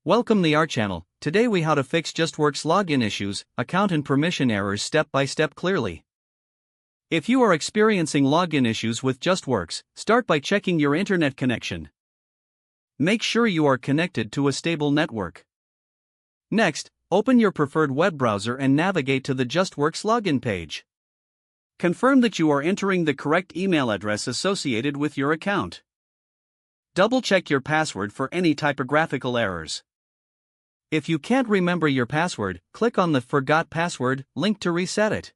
Welcome to our channel. Today we how to fix Justworks login issues, account and permission errors step by step clearly. If you are experiencing login issues with Justworks, start by checking your internet connection. Make sure you are connected to a stable network. Next, open your preferred web browser and navigate to the Justworks login page. Confirm that you are entering the correct email address associated with your account. Double-check your password for any typographical errors. If you can't remember your password, click on the Forgot Password link to reset it.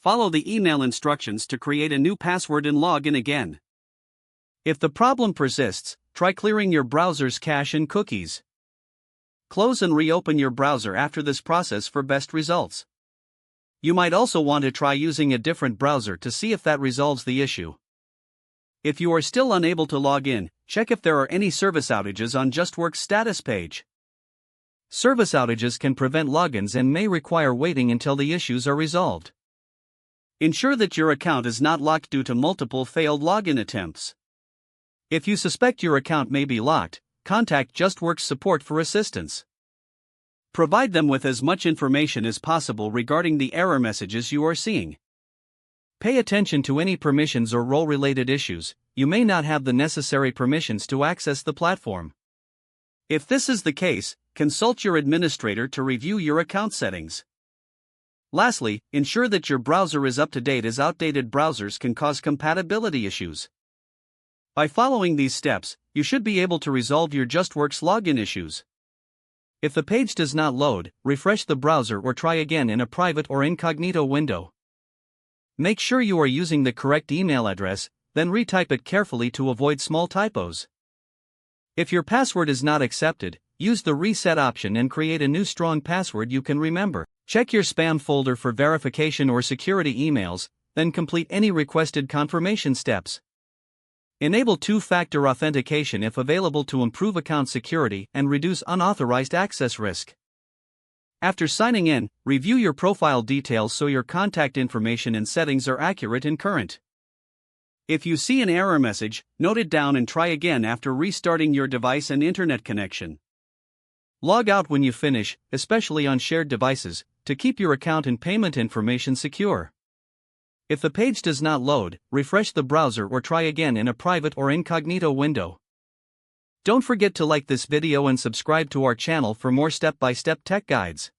Follow the email instructions to create a new password and log in again. If the problem persists, try clearing your browser's cache and cookies. Close and reopen your browser after this process for best results. You might also want to try using a different browser to see if that resolves the issue. If you are still unable to log in, check if there are any service outages on Justworks status page. Service outages can prevent logins and may require waiting until the issues are resolved. Ensure that your account is not locked due to multiple failed login attempts. If you suspect your account may be locked, contact Justworks support for assistance. Provide them with as much information as possible regarding the error messages you are seeing. Pay attention to any permissions or role-related issues. You may not have the necessary permissions to access the platform. If this is the case, consult your administrator to review your account settings. Lastly, ensure that your browser is up to date, as outdated browsers can cause compatibility issues. By following these steps, you should be able to resolve your Justworks login issues. If the page does not load, refresh the browser or try again in a private or incognito window. Make sure you are using the correct email address, then retype it carefully to avoid small typos. If your password is not accepted, use the reset option and create a new strong password you can remember. Check your spam folder for verification or security emails, then complete any requested confirmation steps. Enable two-factor authentication if available to improve account security and reduce unauthorized access risk. After signing in, review your profile details so your contact information and settings are accurate and current. If you see an error message, note it down and try again after restarting your device and internet connection. Log out when you finish, especially on shared devices, to keep your account and payment information secure. If the page does not load, refresh the browser or try again in a private or incognito window. Don't forget to like this video and subscribe to our channel for more step-by-step tech guides.